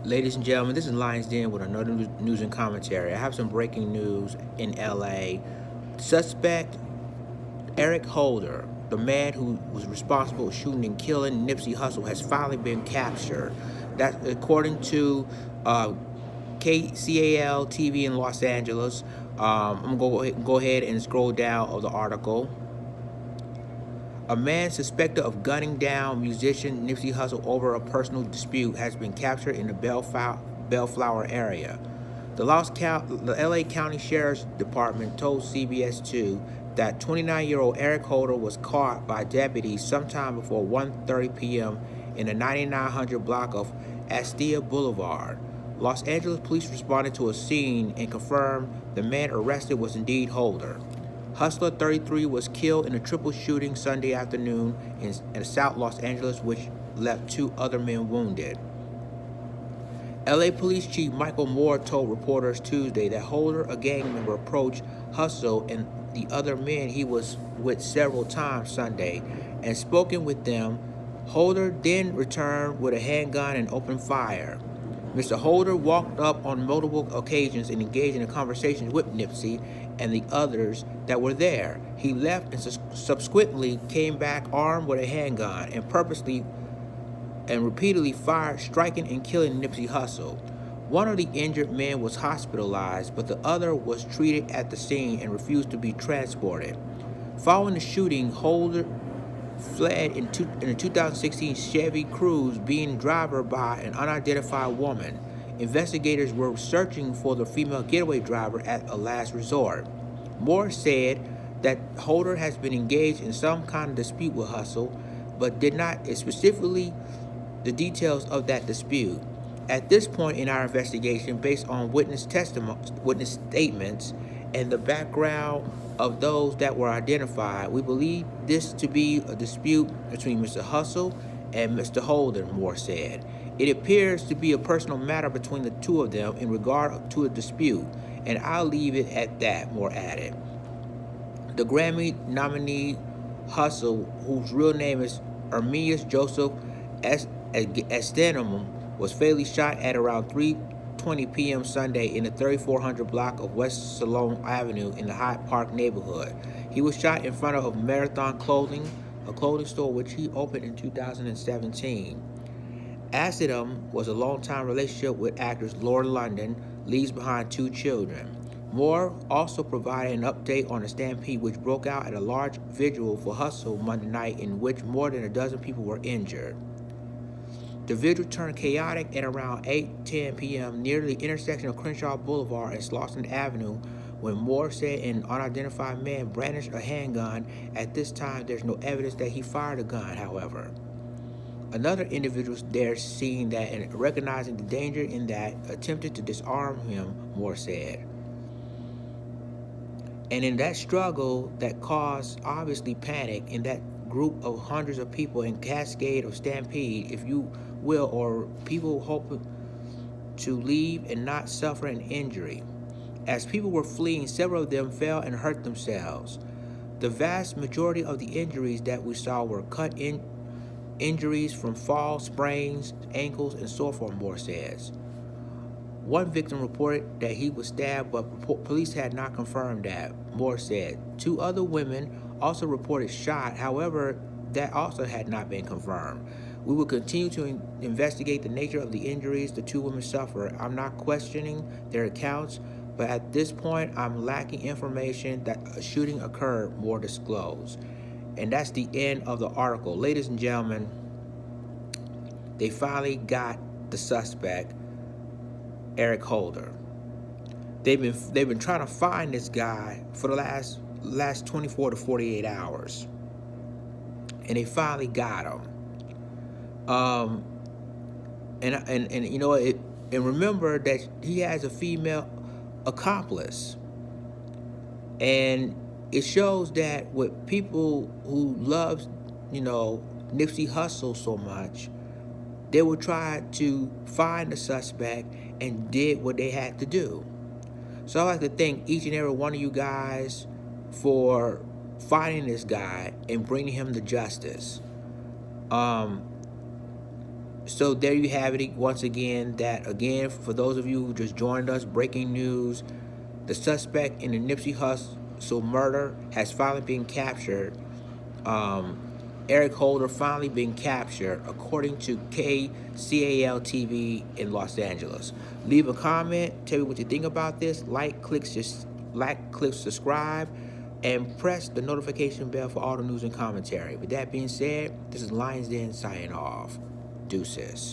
Ladies and gentlemen, this is Lions Den with another news and commentary. I have some breaking news in LA. Suspect Eric Holder, the man who was responsible for shooting and killing Nipsey Hussle, has finally been captured. That's according to KCAL TV in Los Angeles. I'm going to go ahead and scroll down of the article. A man suspected of gunning down musician Nipsey Hussle over a personal dispute has been captured in the Bellflower area. The LA County Sheriff's Department told CBS2 that 29-year-old Eric Holder was caught by deputies sometime before 1:30 p.m. in the 9900 block of Astia Boulevard. Los Angeles police responded to a scene and confirmed the man arrested was indeed Holder. Hustler 33 was killed in a triple shooting Sunday afternoon in South Los Angeles, which left 2 other men wounded. LA Police Chief Michael Moore told reporters Tuesday that Holder, a gang member, approached Hussle and the other men he was with several times Sunday and spoken with them. Holder then returned with a handgun and opened fire. Mr. Holder walked up on multiple occasions and engaged in a conversation with Nipsey and the others that were there. He left and subsequently came back armed with a handgun and purposely and repeatedly fired, striking and killing Nipsey Hussle. One of the injured men was hospitalized, but the other was treated at the scene and refused to be transported. Following the shooting, Holder fled in a 2016 Chevy Cruze, being driven by an unidentified woman. Investigators were searching for the female getaway driver at a last resort. Moore said that Holder has been engaged in some kind of dispute with Hussle, but did not specifically the details of that dispute. At this point in our investigation, based on witness statements, and the background of those that were identified, we believe this to be a dispute between Mr. Hussle and Mr. Holder, Moore said. It appears to be a personal matter between the two of them in regard to a dispute, and I'll leave it at that, Moore added. The Grammy nominee Hussle, whose real name is Ermias Joseph Estenim, was fatally shot at around 3:20 p.m. Sunday in the 3400 block of West Salone Avenue in the Hyde Park neighborhood. He was shot in front of Marathon Clothing, a clothing store which he opened in 2017. Asidum was a long-time relationship with actress Lauren London, leaves behind 2 children. Moore also provided an update on a stampede which broke out at a large vigil for Hussle Monday night, in which more than a dozen people were injured. The vigil turned chaotic at around 8:10 p.m. near the intersection of Crenshaw Boulevard and Slauson Avenue, when Moore said an unidentified man brandished a handgun. At this time, there's no evidence that he fired a gun, however. Another individual there, seeing that and recognizing the danger in that, attempted to disarm him, Moore said. And in that struggle that caused obviously panic in that group of hundreds of people in cascade of stampede, if you will, or people hoping to leave and not suffer an injury. As people were fleeing, several of them fell and hurt themselves. The vast majority of the injuries that we saw were cut-in injuries from falls, sprains, ankles, and so forth, Moore says. One victim reported that he was stabbed, but police had not confirmed that, Moore said. 2 other women also reported shot, however, that also had not been confirmed. We will continue to investigate the nature of the injuries the 2 women suffered. I'm not questioning their accounts, but at this point, I'm lacking information that a shooting occurred, Moore disclosed. And that's the end of the article. Ladies and gentlemen, they finally got the suspect, Eric Holder. They've been trying to find this guy for the last 24 to 48 hours, and they finally got him. And you know it. And remember that he has a female accomplice, and it shows that with people who love, Nipsey Hussle so much, they would try to find the suspect and did what they had to do. So I'd like to thank each and every one of you guys for finding this guy and bringing him to justice. So there you have it once again. That again, for those of you who just joined us, breaking news: the suspect in the Nipsey Hussle murder has finally been captured. Eric Holder finally been captured, according to KCAL TV in Los Angeles. Leave a comment. Tell me what you think about this. Like, click, subscribe, and press the notification bell for all the news and commentary. With that being said, this is Lions Den signing off. Deuces.